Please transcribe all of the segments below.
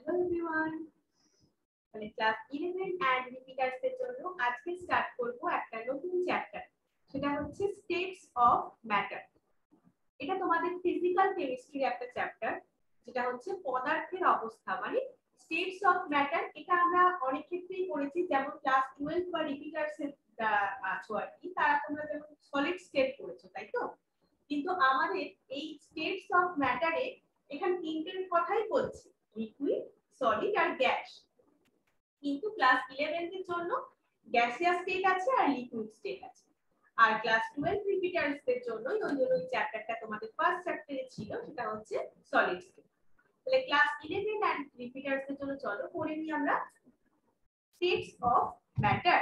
Hello everyone. মানে class 11 and রিপিটার্স এর জন্য আজকে স্টার্ট করব একটা নতুন চ্যাপ্টার। সেটা হচ্ছে স্টেটস অফ ম্যাটার। এটা তোমাদের ফিজিক্যাল কেমিস্ট্রির একটা চ্যাপ্টার, যেটা হচ্ছে পদার্থের অবস্থা, মানে স্টেটস অফ ম্যাটার। এটা আমরা অনেক ক্ষেত্রেই পড়েছি, যেমন ক্লাস 12 বা রিপিটার্স এর আছো আর কি, তারা তোমরা যেমন সলিড স্টেট পড়েছো, তাই তো? কিন্তু আমাদের এই স্টেটস অফ ম্যাটারে এখানে তিনটের কথাই বলছি, লিকুইড, সলিড আর গ্যাস। কিন্তু ক্লাস 11 এর জন্য গ্যাসিয়াস স্টেট আছে আর লিকুইড স্টেট আছে। আর ক্লাস 12 রিপিটার্স এর জন্য ওই জন্য এই চ্যাপ্টারটা তোমাদের ফার্স্ট চ্যাপ্টারে ছিল, সেটা হচ্ছে সলিড স্টেট। তাহলে ক্লাস 11 এন্ড রিপিটার্স এর জন্য চলো পড়ে নিই আমরা স্টেটস অফ ম্যাটার।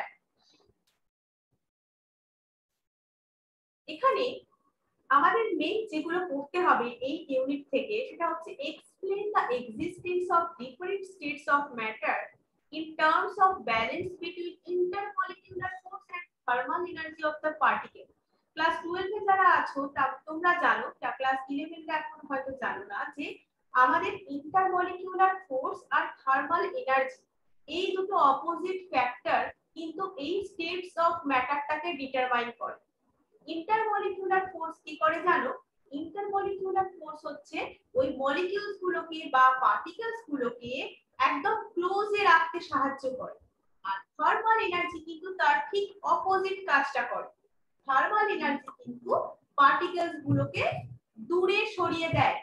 এখানে আমাদের মেইন যেগুলো পড়তে হবে এই ইউনিট থেকে, সেটা হচ্ছে explain the existence of different states of matter in terms of balance between intermolecular force and thermal energy of the particle. Class 12 এ যারা আছো তোমরা জানো, ক্লাস 11 এ এখন হয়তো জানো না, যে আমাদের ইন্টারমলিকুলার ফোর্স আর থার্মাল এনার্জি এই দুটো অপোজিট ফ্যাক্টর কিন্তু এই স্টেটস অফ ম্যাটারটাকে ডিটারমাইন করে। ইন্টারমলিকুলার ফোর্স কি করে জানো? ইন্টারমলিকুলার ফোর্স হচ্ছে ওই মলিকিউলস গুলোকে বা পার্টিকেলস গুলোকে একদম ক্লোজে রাখতে সাহায্য করে। আর থার্মাল এনার্জি কিন্তু তার ঠিক অপোজিট কাজটা করে। থার্মাল এনার্জি কিন্তু পার্টিকেলস গুলোকে দূরে সরিয়ে দেয়।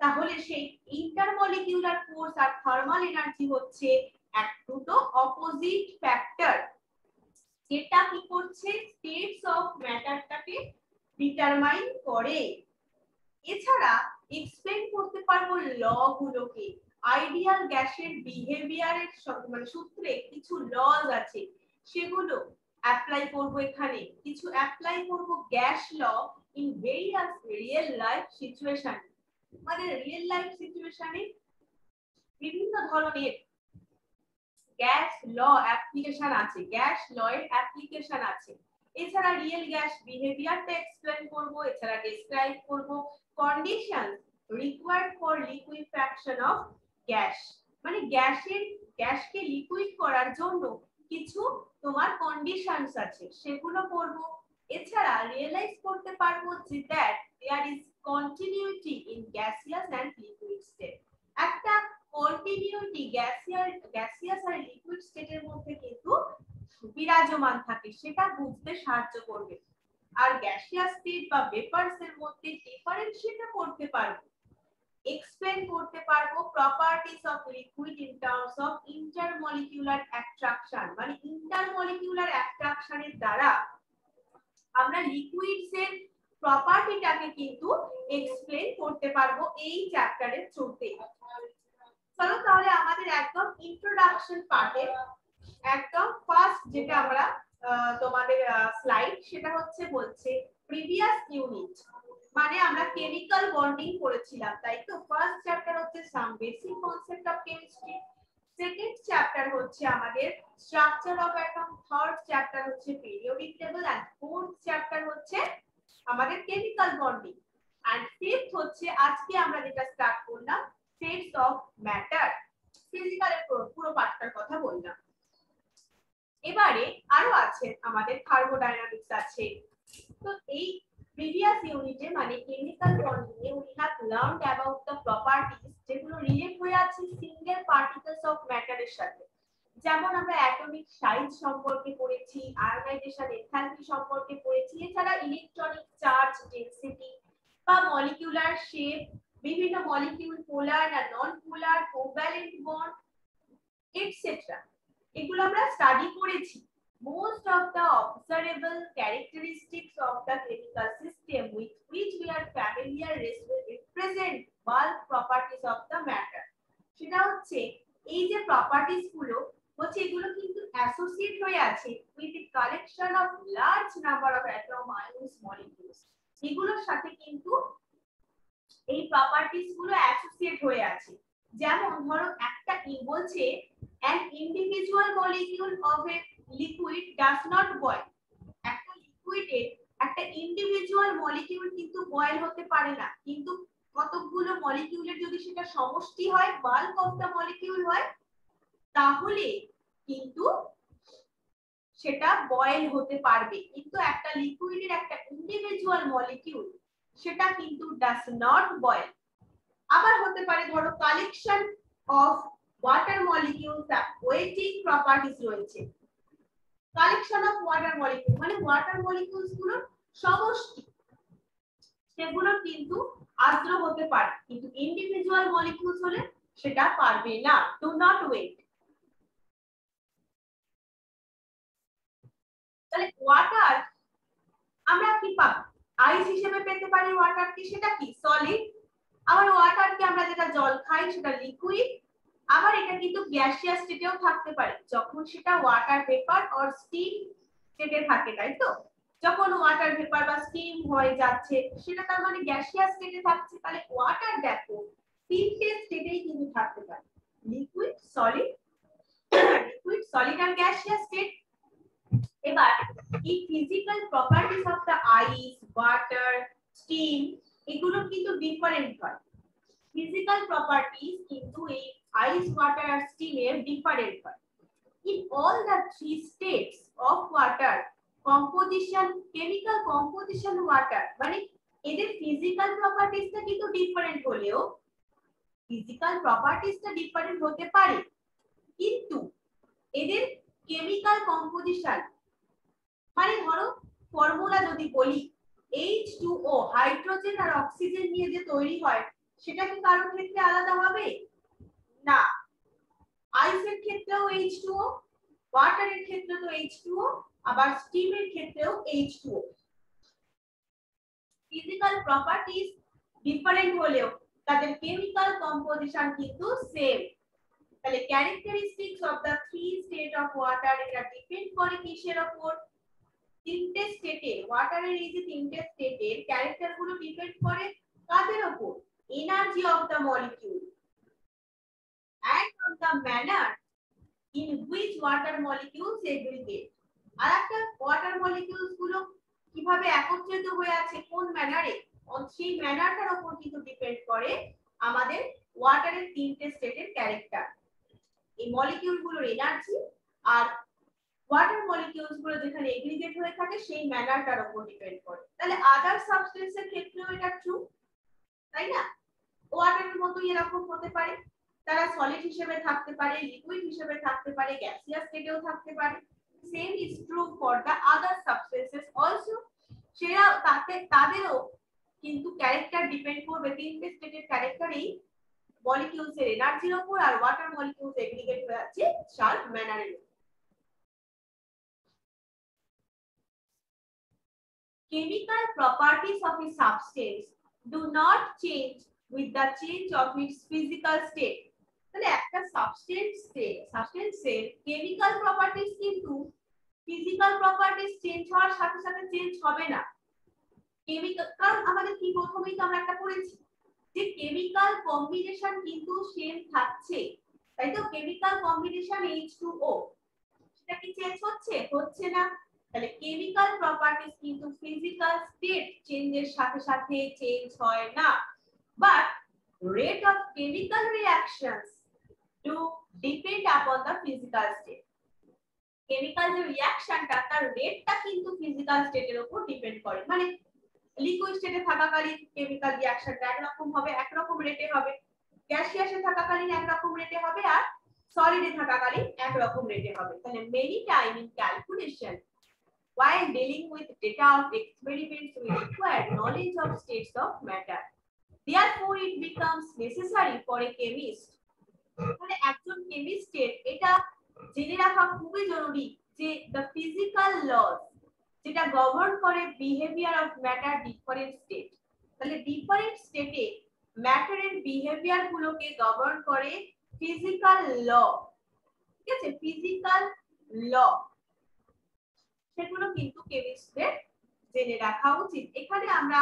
তাহলে সেই ইন্টারমলিকুলার ফোর্স আর থার্মাল এনার্জি হচ্ছে এক দুটো অপোজিট ফ্যাক্টর, যেটা কি করছে স্টেটস অফ ম্যাটারটাকে ডিটারমাইন করে। এছাড়া এক্সপ্লেন করতে পারবো ল গুলোকে। আইডিয়াল গ্যাসের বিহেভিয়ারের মানে সূত্রে কিছু লজ আছে, সেগুলো অ্যাপ্লাই করব এখানে। কিছু অ্যাপ্লাই করব gas law in various real life situation. মানে রিয়েল লাইফ সিচুয়েশনে বিভিন্ন ধরনের গ্যাস ল অ্যাপ্লিকেশন আছে, গ্যাস ল এর অ্যাপ্লিকেশন আছে। এছাড়া রিয়েল গ্যাস বিহেভিয়ারটা এক্সপ্লেন করব। এছাড়া ডেসক্রাইব করব conditions required for liquefaction of gas. মানে গ্যাসকে লিকুইড করার জন্য কিছু তোমার কন্ডিশনস আছে, সেগুলো পড়ব। এছাড়া রিয়েলাইজ করতে পারবো যে that there is continuity in gaseous and liquid state. একটা কন্টিনিউইটি গ্যাসিয়াস আর লিকুইড স্টেটের মধ্যে কিন্তু বিরাজমান থাকে, সেটা বুঝতে সাহায্য করবে। আর গ্যাসিয়াস স্টেট বা ভেপারস এর মধ্যে ডিফারেন্সিয়েট করতে পারবো। এক্সপ্লেন করতে পারবো properties of liquid in terms of intermolecular attraction. মানে ইন্টারমলিকুলার অ্যাট্রাকশনের দ্বারা আমরা লিকুইডস এর প্রপার্টিটাকে কিন্তু এক্সপ্লেন করতে পারবো এই চ্যাপ্টারের থ্রুতে। চলো তাহলে আমাদের একদম ইন্ট্রোডাকশন পার্টে একদম ফার্স্ট যেটা আমরা তোমাদের স্লাইড, সেটা হচ্ছে বলছে প্রিভিয়াস ইউনিট। মানে আমরা কেমিক্যাল বন্ডিং করেছিলাম, তাই তো? ফার্স্ট চ্যাপ্টার হচ্ছে some basic concept of chemistry, second chapter হচ্ছে আমাদের structure of atom, third chapter হচ্ছে periodic table, and fourth chapter হচ্ছে আমাদের কেমিক্যাল বন্ডিং, এন্ড ফিফথ হচ্ছে আজকে আমরা যেটা স্টার্ট করলাম স্টেটস অফ ম্যাটার। ফিজিক্যালের পুরো পার্টটার কথা বললাম। এবারে আরো আছে আমাদের থার্মোডাইনামিক্স আছে। তো এই প্রিভিয়াস ইউনিটে মানে chemical bonding A we have learned about the properties যেগুলো রিলেট হয়ে আছে সিঙ্গেল পার্টিকলস অফ ম্যাটারের সাথে। যেমন আমরা অ্যাটমিক সাইজ সম্পর্কে পড়েছি, আয়োনাইজেশন এনথালপি সম্পর্কে পড়েছি, এছাড়া ইলেকট্রনিক চার্জ ডেনসিটি বা মলিকিউলার শেপ, বিভিন্ন মলিকিউল পোলার আর নন পোলার, কোভ্যালেন্ট বন্ড এটসেট্রা, এগুলো আমরা স্টাডি করেছি। Most of the observable characteristics of the chemical system with which we are familiar represent bulk properties of the matter. সেটা হচ্ছে এই যে প্রপার্টিজ গুলো হচ্ছে এগুলো কিন্তু অ্যাসোসিয়েট হয়ে আছে with the collection of large number of atom ions molecules। এগুলোর সাথে কিন্তু এই প্রপার্টিজ গুলো অ্যাসোসিয়েট হয়ে আছে। যেমন ধরো একটা বলছে an individual molecule of a liquid does not boil। একটা লিকুইডে একটা ইন্ডিভিজুয়াল মলিকিউল কিন্তু বয়েল হতে পারে না, কিন্তু কতগুলো মলিকিউলের যদি সেটা সমষ্টি হয়, বাল্ক অফ দা মলিকিউল হয়, তাহলে কিন্তু সেটা বয়েল হতে পারবে। কিন্তু একটা লিকুইডের একটা ইন্ডিভিজুয়াল মলিকিউল সেটা কিন্তু ডাজ নট বয়েল। আবার হতে পারে ধরো collection of water molecules, waiting properties রয়েছে। কালেকশন অফ ওয়াটার মলিকিউল মানে ওয়াটার মলিকিউলস গুলো সমষ্টি, সেগুলো কিন্তু আর্দ্র হতে পারে, কিন্তু ইন্ডিভিজুয়াল মলিকিউলস হলে সেটা পারবে না। Do not wait. তাহলে ওয়াটার আমরা কি পাবো? আইস হিসেবে পেতে পারি ওয়াটারকে, সেটা কি সলিড। আবার ওয়াটারকে আমরা যেটা জল খাই সেটা লিকুইড। আবার এটা কিন্তু গ্যাসিয়াস স্টেটেও থাকতে পারে যখন সেটা ওয়াটার ভেপার অর স্টিম স্টেটে থাকে, তাই তো? যখন ওয়াটার ভেপার বা স্টিম হয়ে যাচ্ছে সেটা তার মানে গ্যাসিয়াস স্টেটে থাকছে। তাহলে ওয়াটার দেখো তিনটে স্টেটেই কিন্তু থাকতে পারে, লিকুইড, সলিড, আর গ্যাসিয়াস স্টেট। এবার এই physical properties of the ice, water, steam এগুলো কিন্তু ডিফারেন্ট হয়। ফিজিক্যাল প্রপার্টিজ কিন্তু এই আইস, ওয়াটার আর স্টিমের ডিফারেন্ট হয়। In all the three states of water, composition, chemical composition water মানে এদের ফিজিক্যাল প্রপার্টিজটা কিন্তু ডিফারেন্ট হলেও ফিজিক্যাল প্রপার্টিজটা ডিফারেন্ট হতে পারে, কিন্তু এদের কেমিক্যাল কম্পোজিশন মানে ধরো ফর্মুলা যদি বলি H2O হাইড্রোজেন আর অক্সিজেন নিয়ে যে তৈরি হয় সেটা কি কারোর ক্ষেত্রে আলাদা হবে না। আইসের ক্ষেত্রেও H2O, ওয়াটারের ক্ষেত্রে তো H2O, আবার স্টিমের ক্ষেত্রেও H2O। ফিজিক্যাল প্রপার্টিজ ডিফারেন্ট হলেও তাদের কেমিক্যাল কম্পোজিশন কিন্তু সেম। তাহলে characteristics of the three state of water এটা ডিপেন্ড করে কিসের উপর? তিনটে স্টেটে ওয়াটারের এই যে তিনটে স্টেটের ক্যারেক্টার গুলো ডিপেন্ড করে কাদের উপর? Energy of the molecule and on the manner in which water molecules aggregate। আর একটা ওয়াটার মলিকিউলস গুলো কিভাবে একত্রিত হয়ে আছে কোন ম্যানারে, সেই ম্যানারটার উপর কিন্তু ডিপেন্ড করে আমাদের ওয়াটারের তিনটে স্টেটের ক্যারেক্টার। এই মলিকিউল গুলোর এনার্জি আর ওয়াটার মলিকিউলস গুলো যেখানে এগ্রিগেট হয়ে থাকে সেই ম্যানারটার উপর ডিপেন্ড করে। তাহলে আদার সাবস্টেন্সের ক্ষেত্রেও এটা ট্রু, তাই না? ওয়াটারের মতোই এরকম হতে পারে, তারা সলিড হিসেবে থাকতে পারে, লিকুইড হিসেবে থাকতে পারে, গ্যাসিয়াস স্টেটেও থাকতে পারে। Same is true for the other substances also. সেরা তাদেরও কিন্তু ক্যারেক্টার ডিপেন্ড করবে তিনটে স্টেটের ক্যারেক্টারই মলিকিউলস এর এনার্জির উপর আর ওয়াটার মলিকিউলস এগ্রিগেট হয়ে আছে শার্প ম্যানারের উপর। Chemical properties of a substance do not change with the change of its physical state। তাহলে একটা সাবস্টেন্সের কেমিক্যাল প্রপার্টিজ কিন্তু ফিজিক্যাল প্রপার্টিজ চেঞ্জ হওয়ার সাথে সাথে চেঞ্জ হবে না। কেমিক্যাল, কারণ আমাদের কি প্রথমেই তো আমরা একটা পড়েছি যে কেমিক্যাল কম্বিনেশন কিন্তু সেম থাকছে, তাই তো? কেমিক্যাল কম্বিনেশন H2O সেটা কি চেঞ্জ হচ্ছে? হচ্ছে না। তাহলে কেমিক্যাল প্রপার্টিজ কিন্তু ফিজিক্যাল স্টেট চেঞ্জের সাথে সাথে চেঞ্জ হয় না, but rate of chemical reactions do depend upon the physical state। Chemical যে রিঅ্যাকশনটা তার রেটটা কিন্তু ফিজিক্যাল স্টেটের উপর ডিপেন্ড করে। মানে লিকুইড স্টেটে থাকাকালীন কেমিক্যাল রিঅ্যাকশনটা একরকম হবে, একরকম রেটে হবে, গ্যাসিয়াসে থাকাকালীন একরকম রেটে হবে, আর সলিডে থাকাকালীন একরকম রেটে হবে। তাহলে many time in calculation while dealing with data of experiments we require knowledge of states of matter, therefore it becomes necessary for a chemist। মানে একজন কেমিস্টের এটা জেনে রাখা খুবই জরুরি যে the physical laws যেটা গভর্ন করে behaviour of matter different state. তাহলে ডিফারেন্ট স্টেটে ম্যাটারের বিহেভিয়ার গুলোকে গভর্ন করে ফিজিক্যাল ল, ঠিক আছে? ফিজিক্যাল ল সেগুলো কিন্তু কেমিস্টদের জেনে রাখা উচিত। এখানে আমরা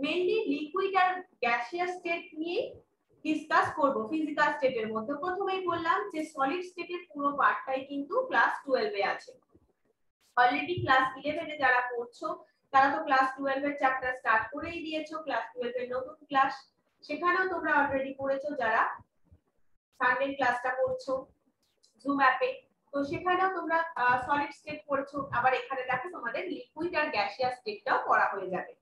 মেইনলি লিকুইড আর গ্যাসিয়াস স্টেট নিয়ে ডিসকাস করব। ফিজিক্যাল স্টেটের মধ্যে প্রথমেই বললাম যে সলিড স্টেটের পুরো পার্টটাই কিন্তু ক্লাস 12 এ আছে। অলরেডি ক্লাস 11 এ যারা পড়ছো তারা তো ক্লাস 12 এর চ্যাপ্টার স্টার্ট করেই দিয়েছো, ক্লাস 12 এর নতুন ক্লাস। সেখানেও তোমরা অলরেডি পড়েছো যারা সানডে ক্লাসটা করছো জুম অ্যাপে, তো সেখানেও তোমরা সলিড স্টেট পড়েছো, আবার এখানে দেখো তোমাদের লিকুইড আর গ্যাসিয়াস স্টেটটাও পড়া হয়ে যাবে।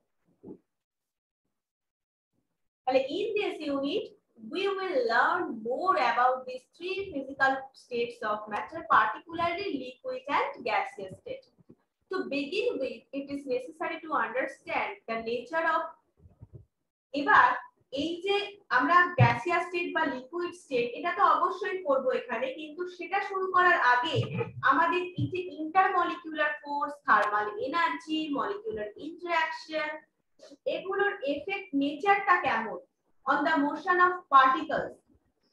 তাহলে in this unit we will learn more about these three physical states of matter, particularly liquid and gaseous state. To begin with, it is necessary to understand the nature of, এবার এই যে আমরা gaseous state বা liquid state এটা তো অবশ্যই পড়ব এখানে, কিন্তু সেটা শুরু করার আগে আমাদের এই যে intermolecular force, thermal energy, molecular interaction, এগুলোর এফেক্ট নেচারটা কেমন on the motion of particles,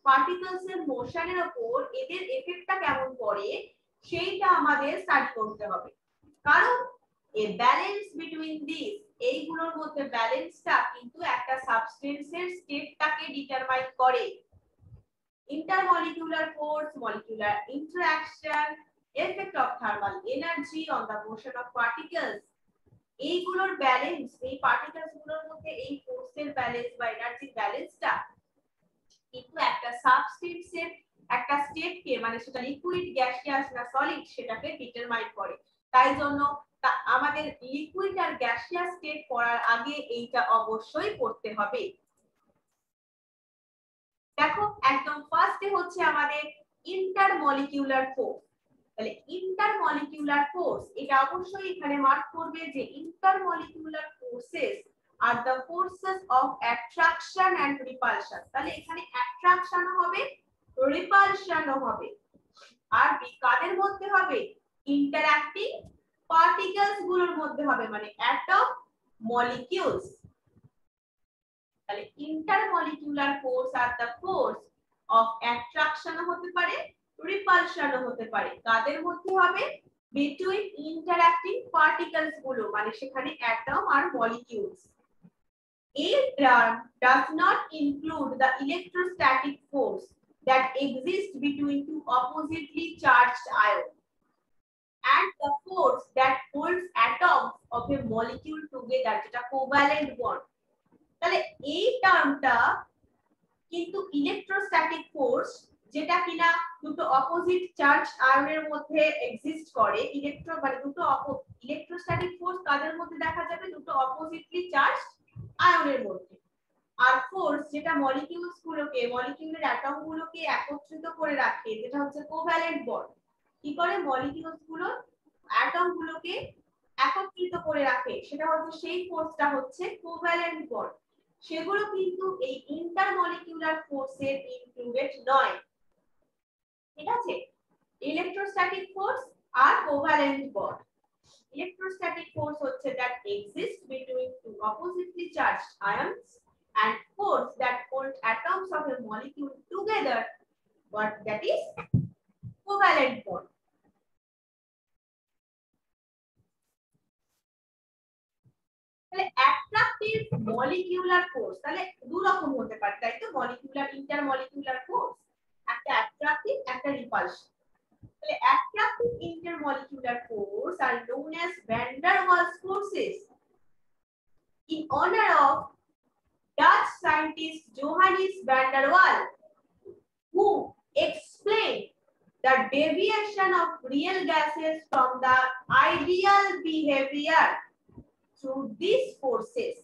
particles এর মোশনের উপর এদের এফেক্টটা কেমন পড়ে সেইটা আমাদের স্টাডি করতে হবে। কারণ এ ব্যালেন্স বিটুইন দিস, এইগুলোর মধ্যে ব্যালেন্সটা কিন্তু একটা সাবস্টেন্সের স্টেটটাকে ডিটারমাইন করে। Intermolecular force, molecular interaction, effect of thermal energy on the motion of particles, এইগুলোর ব্যালেন্স, এই পার্টিকলস গুলোর মধ্যে এই ফোর্সের ব্যালেন্স বা এনার্জির ব্যালেন্সটা কিন্তু একটা সাবস্টেন্সের একটা স্টেটকে, মানে সেটা লিকুইড, গ্যাসিয়াস না সলিড, সেটাকে ডিটারমাইন করে। তাই জন্য আমাদের লিকুইড আর গ্যাসিয়াস স্টেট পড়ার আগে এইটা অবশ্যই পড়তে হবে। দেখো একদম ফার্স্টে হচ্ছে আমাদের ইন্টারমলিকুলার ফোর্স। তাহলে ইন্টারমলিকুলার ফোর্স এটা অবশ্যই এখানে মার্ক করবে যে intermolecular forces are the forces of attraction and repulsion. তাহলে এখানে অ্যাট্রাকশনও হবে, রিপালশনও হবে, আর কাদের মধ্যে হবে? ইন্টারঅ্যাক্টিং পার্টিকলস গুলোর মধ্যে হবে, মানে অ্যাটম, মলিকিউলস। তাহলে ইন্টারমলিকুলার ফোর্স আর দ্য ফোর্স অফ অ্যাট্রাকশনও হতে পারে, রিপালশনও হতে পারে। কাদের মধ্যে হবে? বিটুইন ইন্টারঅ্যাক্টিং পার্টিকলস গুলো, মানে সেখানে অ্যাটম আর molecules. A term does not include the electrostatic force that exists between two oppositely charged ions and the force that holds atoms of a molecule together, যেটা কোভ্যালেন্ট বন্ড। তাহলে এই টার্মটা কিন্তু electrostatic force, যেটা কিনা দুটো opposite charge আয়নের মধ্যে exist করে, মানে দুটো ইলেকট্রোস্ট্যাটিক ফোর্স কাদের মধ্যে দেখা যাবে? দুটো অপোজিটলি চার্জ আয়নের মধ্যে। আর ফোর্স যেটা মলিকিউলস গুলোকে, মলিকিউলের অ্যাটম গুলোকে একত্রিত করে রাখে, যেটা হচ্ছে কোভ্যালেন্ট বন্ড। কি করে মলিকিউলস গুলো অ্যাটম গুলোকে একত্রিত করে রাখে, সেটা হচ্ছে সেই ফোর্সটা হচ্ছে কোভ্যালেন্ট বন্ড। সেগুলো কিন্তু এই ইন্টারমলিকুলার ফোর্সের ইনক্লুডেড নয়। ঠিক আছে? ইলেকট্রোস্ট্যাটিক ফোর্স আর কোভ্যালেন্ট বন্ড। Electrostatic force হচ্ছে that exists between two oppositely charged ions and force that hold atoms of a molecule together, but that is covalent bond. তাহলে attractive molecular force তাহলে দুই রকম হতে পারে, তাই তো? মলিকিউলার, ইন্টারমলিকুলার ফোর্স, একটা অ্যাট্রাকটিভ, একটা রিপালশন। তাহলে attractive intermolecular force are known as van der Waals forces in honor of Dutch scientist Johannes van der Waal, who explained the deviation of real gases from the ideal behavior through these forces.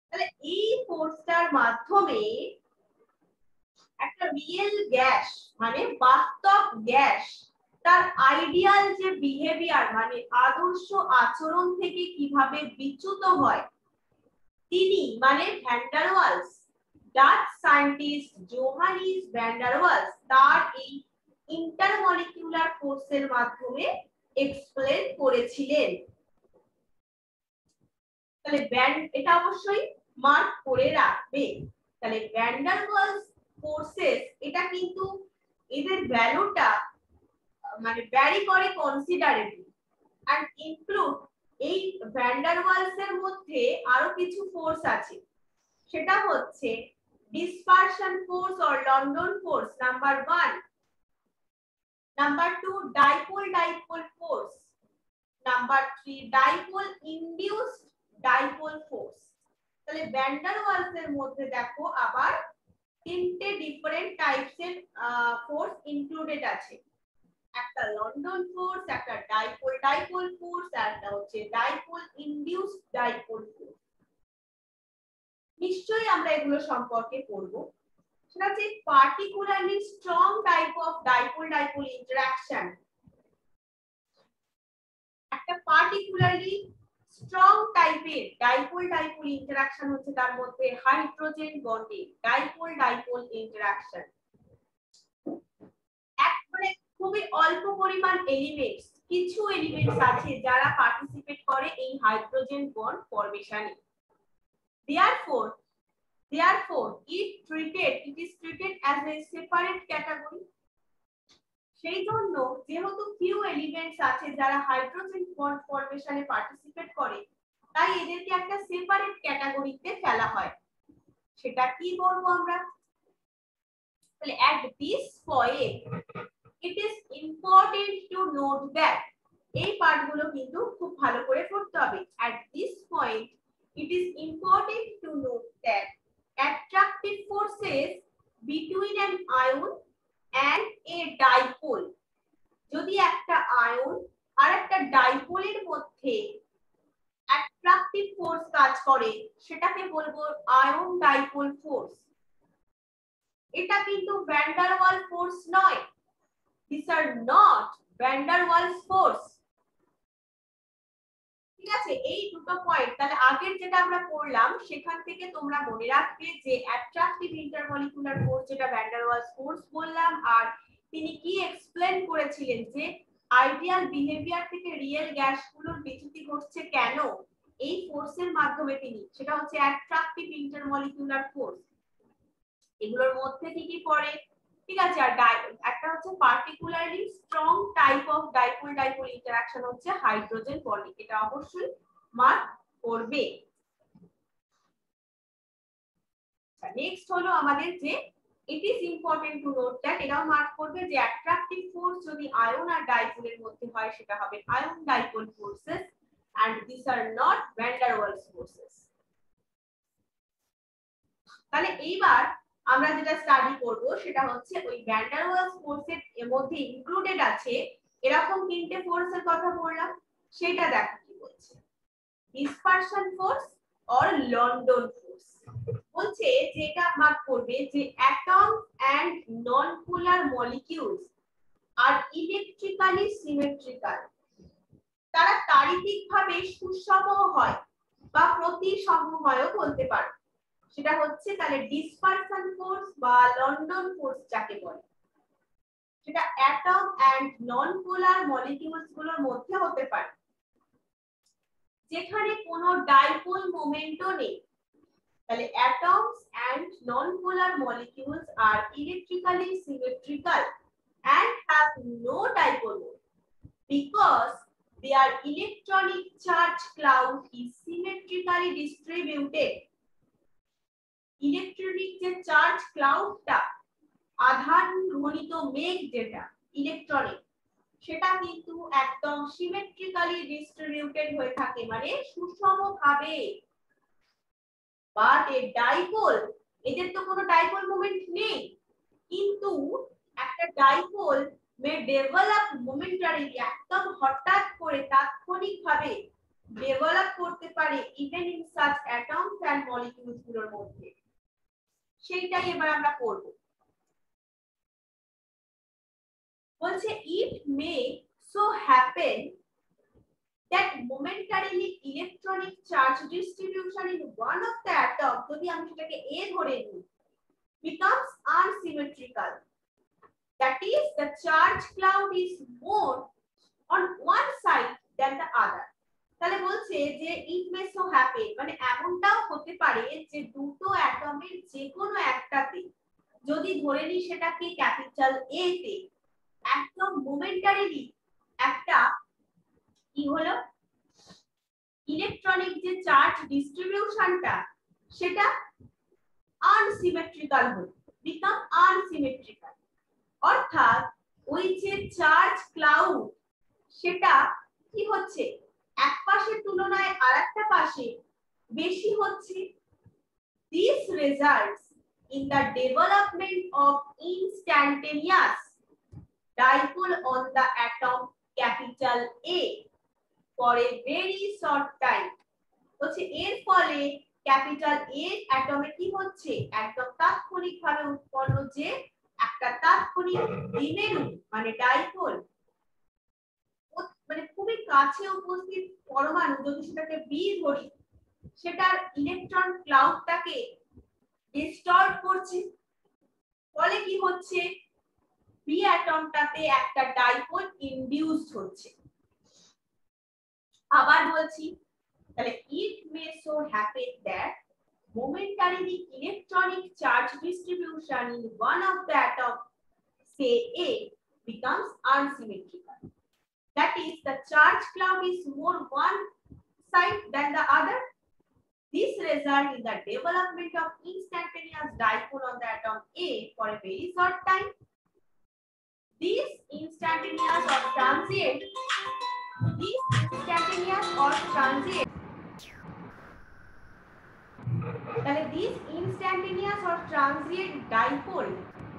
তাহলে এই ফোর্সটার মাধ্যমে একটা real gas, মানে বাস্তব gas, তার ideal যে behaviour, মানে আদর্শ আচরণ থেকে কিভাবে বিচ্যুত হয়, তিনি মানে van der Waals, Dutch scientist Johannes van der Waals, তার এই ইন্টারমলিকুলার ফোর্সের মাধ্যমে এক্সপ্লেন করেছিলেন। তাহলে এটা অবশ্যই মার্ক করে রাখবে। তাহলে ভ্যান ডার ওয়ালস ফোর্সেস, এটা কিন্তু এদের ভ্যালুটা মানে ভ্যারি করে কনসিডারেবলি, এন্ড ইনক্লুড এই ভ্যান ডার ওয়ালস এর মধ্যে আরো কিছু ফোর্স আছে, সেটা হচ্ছে dispersion force or London force number 1, number 2 dipole force, number 3 dipole induced dipole force. তাহলে ভ্যান ডার ওয়ালস এর মধ্যে দেখো আবার তিনটে ডিফারেন্ট টাইপস এর ফোর্স ইনক্লুডেড আছে। একটা লন্ডন ফোর্স, একটা ডাইপোল ফোর্স, আর একটা হচ্ছে ডাইপোল ইনডিউসড ডাইপোল ফোর্স। নিশ্চয়ই আমরা এগুলো সম্পর্কে পড়বো। সেটা হচ্ছে particularly strong type of dipole interaction. একটা পার্টিকুলারলি স্ট্রং টাইপের ডাইপোল ইন্টারঅ্যাকশন হচ্ছে তার মধ্যে হাইড্রোজেন বন্ডিং ডাইপোল ইন্টারঅ্যাকশন। একবারে খুবই অল্প পরিমাণ এলিমেন্টস, কিছু এলিমেন্টস আছে যারা পার্টিসিপেট করে এই হাইড্রোজেন বন্ড ফরমেশনে। Therefore, it is treated as a separate category. সেই জন্য যেহেতু ফিউ এলিমেন্টস আছে যারা হাইড্রোজেন বন্ড ফরমেশনে পার্টিসিপেট করে, তাই এদেরকে একটা সেপারেট ক্যাটাগরিতে ফেলা হয়। সেটা কি বলবো আমরা? তাহলে at this point it is important to note that এই পার্টগুলো কিন্তু খুব ভালো করে পড়তে হবে। at this point it is important to note that attractive forces between an ion and a dipole, যদি একটা আয়ন আর একটা ডাইপোলের মধ্যে অ্যাট্রাকটিভ ফোর্স কাজ করে সেটাকে বলবো আয়ন ডাইপোল ফোর্স। এটা কিন্তু ভ্যান ডার ওয়াল ফোর্স নয়। These are not van der Waals force. ঠিক আছে, এই দুটো পয়েন্ট তাহলে আগের যেটা আমরা পড়লাম সেখান থেকে তোমরা মনে রাখবে যে অ্যাট্রাকটিভ ইন্টারমলিকুলার ফোর্স যেটা ভ্যান ডার ওয়ালস ফোর্স বললাম, আর তিনি কি এক্সপ্লেন করেছিলেন যে আইডিয়াল বিহেভিয়ার থেকে রিয়েল গ্যাসগুলোর বিচ্যুতি ঘটছে কেন, এই ফোর্সের মাধ্যমে তিনি, সেটা হচ্ছে অ্যাট্রাকটিভ ইন্টারমলিকুলার ফোর্স। এগুলোর মধ্যে কি কি পড়ে? ঠিক আছে, আর একটা হচ্ছে particularly strong type of dipole interaction হচ্ছে হাইড্রোজেন বন্ডিং। এটা অবশ্যই মার্ক করবে। নেক্সট হলো আমাদের যে it is important to note that, এটাও মার্ক করবে যে অ্যাট্রাকটিভ ফোর্স যদি আয়ন আর ডাইপোলের মধ্যে হয় সেটা হবে ion dipole forces, and these are not van der Waals forces. তাহলে এইবার আমরা যেটা স্টাডি করব সেটা হচ্ছে ওই ভ্যান ডার ওয়ালস ফোর্সের মধ্যে ইনক্লুডেড আছে এরকম তিনটে ফোর্সের কথা বললাম, সেটা দেখো কি বলছে। Dispersion force or London force বলছে যে এটা মার্ক করবে যে atom and non polar molecules are electrically symmetrical, তারা তাড়িতিকভাবে সুষম হয় বা প্রতিসমময় বলতে পারো। সেটা হচ্ছে তাহলে ডিসপারশন ফোর্স বা লন্ডন ফোর্স যাকে বলে, সেটা atom and non polar molecules গুলোর মধ্যে হতে পারে যেখানে কোনো ডাইপোল মোমেন্টও নেই। তাহলে atoms and non-polar molecules are electrically symmetrical and have no dipole moment because their electronic charge cloud is symmetrically distributed. Electronic যে চার্জ ক্লাউডটা, আধান ঘনিত মেঘ যেটা ইলেকট্রনিক, সেটা কিন্তু একদম সিমেট্রিক্যালি ডিস্ট্রিবিউটেড হয়ে থাকে, মানে সুষমভাবে। বাট এ ডাইপোল, এদের তো কোনো ডাইপোল মোমেন্ট নেই, কিন্তু একটা ডাইপোল মে ডেভেলপ মোমেন্টারিলি, একদম হঠাৎ করে তাৎক্ষণিকভাবে ডেভেলপ করতে পারে even in such atoms and molecules গুলোর মধ্যে। সেইটাই এবার আমরা পড়ব। বলছে it may so happen that momentarily electronic charge distribution in one of the atom, যদি আমি সেটাকে A ধরে নিই, becomes unsymmetrical, that is the charge cloud is more on one side than the other. তাহলে বলছে যে it may so happen, মানে এমনটাও হতে পারে যে দুটো অ্যাটমের যে কোনো একটাতে যদি ধরে নিই সেটাকে ক্যাপিটাল A তে, একদম মোমেন্টারিলি একটা কি হলো, ইলেকট্রনিক যে চার্জ ডিস্ট্রিবিউশনটা সেটা আনসিমেট্রিক্যাল হলো, বিকাম আনসিমেট্রিক্যাল। অর্থাৎ ওই যে চার্জ ক্লাউড সেটা কি হচ্ছে, এক পাশের তুলনায় আরেকটা পাশে বেশি হচ্ছে This results in the development of instantaneous dipole on the atom capital A for a very short time. বলছে এর ফলে ক্যাপিটাল এ অ্যাটমে কি হচ্ছে, একদম তাৎক্ষণিকভাবে উৎপন্ন যে একটা তাৎক্ষণিক দ্বিমেরু মানে ডাইপোল, মানে খুবই কাছে উপস্থিত পরমাণু যদি সেটাকে বি ধরি, সেটার ইলেকট্রন ক্লাউডটাকে ডিস্টর্ব করছে, ফলে কি হচ্ছে বি অ্যাটমটাতে একটা ডাইপোল ইনডিউসড হচ্ছে। আবার বলছি, তাহলে it may so happen that momentarily electronic charge distribution in one of the atom, say A, becomes unsymmetrical. That is, the charge cloud is more one side than the other. This results in the development of instantaneous dipole on the atom A for a very short time. These instantaneous or transient তাহলে this instantaneous or transient dipole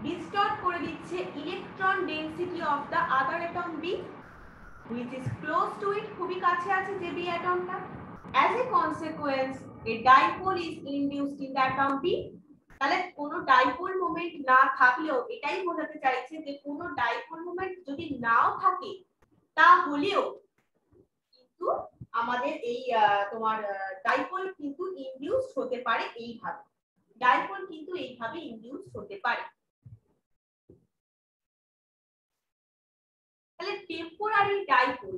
disturb করে দিচ্ছে electron density of the other atom B which is close to it, খুবই কাছে আছে যে B অ্যাটমটা। as a consequence a dipole is induced in the atom B। তাহলে কোনো ডাইপোল মোমেন্ট না থাকলেও এটাই বোঝাতে চাইছে যে কোনো ডাইপোল মোমেন্ট যদি নাও থাকে তাহলেও কিন্তু আমাদের এই তোমার ডাইপোল কিন্তু ইনডিউসড হতে পারে এইভাবে, ডাইপোল কিন্তু এইভাবে ইনডিউসড হতে পারে। তাহলে temporary dipole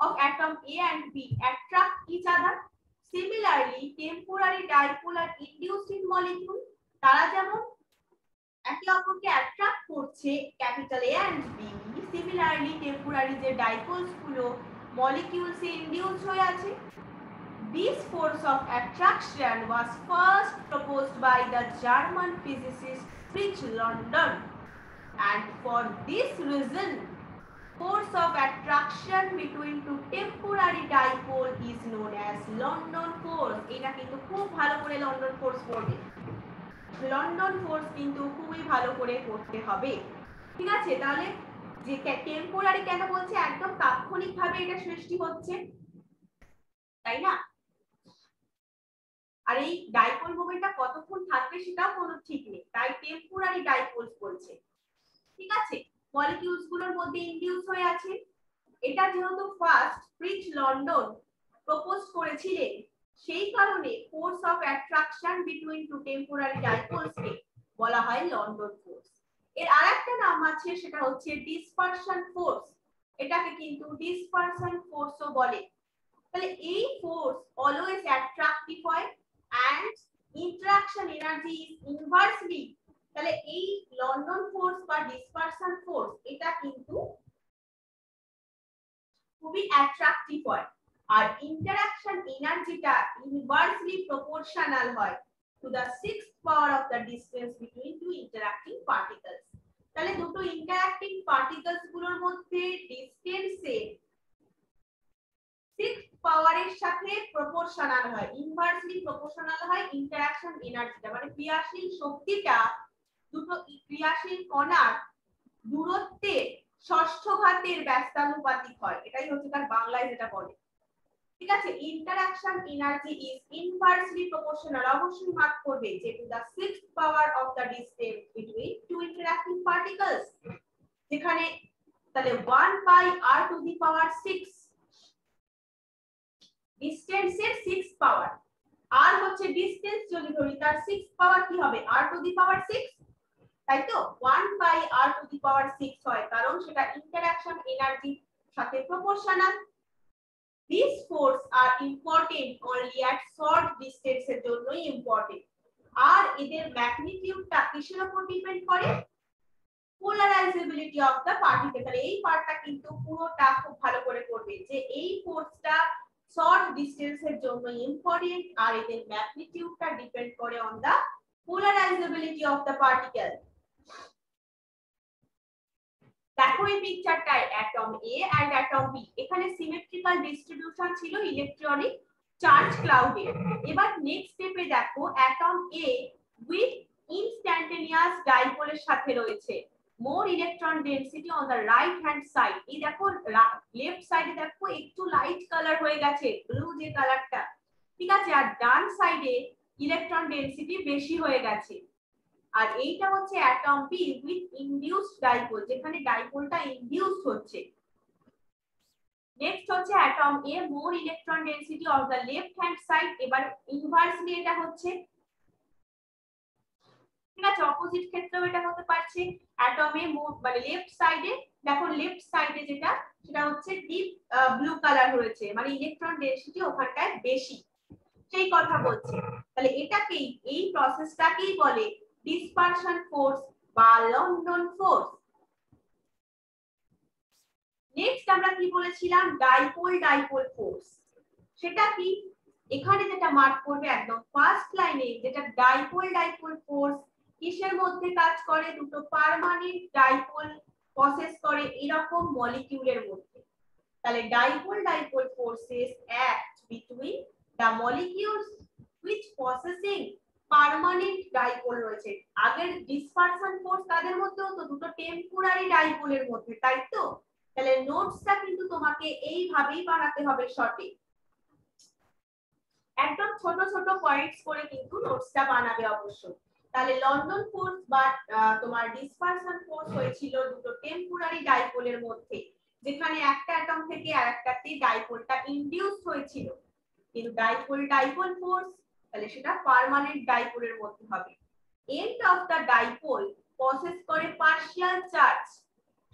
of atom A and B attract each other. Similarly, temporary dipole are induced in molecule. তারা যেমন একে অপরকে অ্যাট্রাক্ট করছে capital A and B, similarly temporary যে ডাইপোলস গুলো molecules এ ইনডিউস হয়ে আছে। This force of attraction was first proposed by the German physicist Fritz London, and for this reason force of attraction between two temporary dipole is known as London force। এটা কিন্তু খুব ভালো করে London force পড়বে, London force কিন্তু খুবই ভালো করে পড়তে হবে, ঠিক আছে। তাহলে যে টেম্পোরারি কেন বলছে, একদম তাৎক্ষণিকভাবে এটা সৃষ্টি হচ্ছে, তাই না। আর এই ডাইপোল মোমেন্টটা কতক্ষণ থাকবে সেটাও কোনো ঠিক নেই, তাই টেম্পোরারি ডাইপোলস বলছে, ঠিক আছে। মলিকিউলস গুলোর মধ্যে ইনডিউস হয়ে আছে। এটা যেহেতু ফার্স্ট ফ্রিটজ লন্ডন প্রপোজ করেছিলেন, সেই কারণে force of attraction between two temporary dipoles কে বলা হয় লন্ডন ফোর্স। এর আরেকটা নাম আছে, সেটা হচ্ছে ডিসপারশন ফোর্স, এটাকে কিন্তু ডিসপারশন ফোর্সও বলে। তাহলে এই ফোর্স অলওয়েজ অ্যাট্রাকটিভ হয় and interaction energy is inversely, তাহলে এই লন্ডন ফোর্স বা ডিসপারশন ফোর্স এটা কিন্তু খুবই অ্যাট্রাকটিভ হয়, আর ইন্টারঅ্যাকশন এনার্জিটা ইনভার্সলি প্রপোর্শনাল হয় to the 6th power of the distance between two interacting particles. তাহলে দুটো ইন্টারঅ্যাক্টিং পার্টিকেলস গুলোর মধ্যে ডিসটেন্সে 6th পাওয়ারের সাথে প্রপোর্শনাল হয়, ইনভার্সলি প্রপোর্শনাল হয় ইন্টারঅ্যাকশন এনার্জিটা, মানে ক্রিয়াশীল শক্তিটা দুটো ক্রিয়াশীল কণার দূরত্বের ষষ্ঠ ঘাতের ব্যস্তানুপাতিক হয়, এটাই হচ্ছে তার বাংলায় যেটা বলে, ঠিক আছে। Interaction energy is inversely proportional, অবশ্যই মার্ক করবে যে to the 6th power of the distance between two interacting particles, যেখানে তাহলে 1 by r to the power 6 ডিসটেন্সের 6th পাওয়ার, r হচ্ছে ডিসটেন্স, যদি ধরি তার 6th পাওয়ার কি হবে r টু দি পাওয়ার 6, তাই তো 1 by r to the power 6 হয়, কারণ সেটা ইন্টারঅ্যাকশন এনার্জির সাথে proportional. These forces are important only at short distance এর জন্যই ইম্পর্টেন্ট, আর এদের ম্যাগনিটিউডটা কিসের উপর ডিপেন্ড করে, পোলারাইজেবিলিটি অফ দা পার্টিকেল। তাহলে এই পার্টটা কিন্তু পুরোটা খুব ভালো করে পড়বে যে এই ফোর্সটা শর্ট ডিসটেন্সের জন্য ইম্পর্টেন্ট, আর এদের ম্যাগনিটিউডটা ডিপেন্ড করে on the polarizability of the particle. দেখো এই পিকচারটায় atom A and atom B, এখানে সিমেট্রিক্যাল ডিস্ট্রিবিউশন ছিল ইলেকট্রনিক চার্জ ক্লাউডে। এবার নেক্সট স্টেপে দেখো অ্যাটম এ উইথ ইনস্ট্যান্টেনিয়াস ডাইপোলের সাথে রয়েছে more electron density on the right hand side. এই দেখো লেফট সাইডে দেখো একটু লাইট কালার হয়ে গেছে, ব্লু যে কালারটা, ঠিক আছে, আর ডান সাইডে ইলেকট্রন ডেনসিটি বেশি হয়ে গেছে। আর এইটা হচ্ছে atom B with induced dipole, যেখানে ডাইপোলটা ইনডিউসড হচ্ছে। নেক্সট হচ্ছে atom A more electron density of the left hand side. এবার ইনভার্সলি এটা হচ্ছে, ঠিক আছে, অপোজিট ক্ষেত্রেও এটা হতে পারছে। অ্যাটমে মানে লেফট সাইডে দেখো, লেফট সাইডে যেটা সেটা হচ্ছে ডিপ ব্লু কালার হয়েছে, মানে ইলেকট্রন ডেনসিটি ওখানটায় বেশি, সেই কথা বলছে। তাহলে এটাকেই, এই প্রসেসটাকেই বলে ডিসপারশন ফোর্স বা লন্ডন ফোর্স। নেক্সট আমরা কি বলেছিলাম, ডাইপোল ডাইপোল ফোর্স। সেটা কি, এখানে যেটা মার্ক করবে একদম ফার্স্ট লাইনে, যেটা ডাইপোল ডাইপোল ফোর্স কিসের মধ্যে কাজ করে, দুটো পার্মানেন্ট ডাইপোল প্রসেস করে এরকম মলিকিউলের মধ্যে। তাহলে dipole dipole forces act between the molecules which processing permanent dipole রয়েছে। আগের ডিসপারশন ফোর্স তাদের মধ্যে হতো দুটো টেম্পোরারি ডাইপোলের মধ্যে, তাই তো? তাহলে নোটসটা কিন্তু তোমাকে এইভাবেই বানাতে হবে শর্টে, একদম ছোট ছোট পয়েন্টস করে কিন্তু নোটসটা বানাবে অবশ্যই। তাহলে লন্ডন ফোর্স বা তোমার ডিসপারশন ফোর্স হয়েছিল দুটো টেম্পোরারি ডাইপোলের মধ্যে, যেখানে একটা অ্যাটম থেকে আরেকটাতে ডাইপোলটা ইনডিউস হয়েছিল। কিন্তু ডাইপোল ডাইপোল ফোর্স, তাহলে সেটা পার্মানেন্ট ডাইপোলের মধ্যে হবে। End of the dipole process করে পার্শিয়াল চার্জ,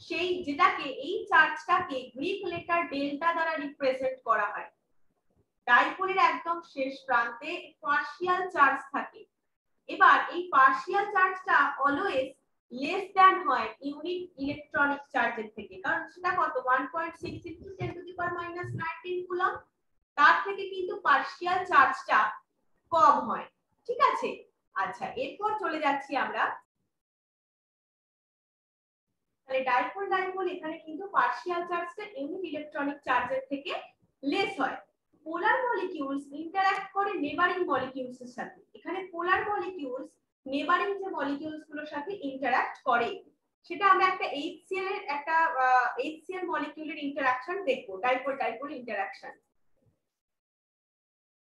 সেই যেটাকে, এই চার্জটাকে গ্রিক লেটার ডেল্টা দ্বারা রিপ্রেজেন্ট করা হয়। ডাইপোলের একদম শেষ প্রান্তে পার্শিয়াল চার্জ থাকে। এবার এই পার্শিয়াল চার্জটা অলওয়েজ লেস দ্যান হয় ইউনিট ইলেকট্রনিক চার্জের থেকে, কারণ সেটা কত, 1.6 × 10⁻⁹ কুলম্ব, তার থেকে কিন্তু পার্শিয়াল চার্জটা কম হয়, ঠিক আছে। আচ্ছা, এরপর চলে যাচ্ছি আমরা, তাহলে ডাইপোল ডাইপোল এখানে কিন্তু পার্শিয়াল চার্জটা ইউনিট ইলেকট্রনিক চার্জের থেকে লেস হয়। পোলার মলিকিউলস ইন্টারঅ্যাক্ট করে নেবারিং মলিকিউলস এর সাথে। এখানে পোলার মলিকিউলস নেবারিং যে মলিকিউলস গুলোর সাথে ইন্টারঅ্যাক্ট করে, সেটা আমরা একটা HCl এর একটা HCl মলিকিউলের ইন্টারঅ্যাকশন দেখব, ডাইপোল ডাইপোল ইন্টারঅ্যাকশন।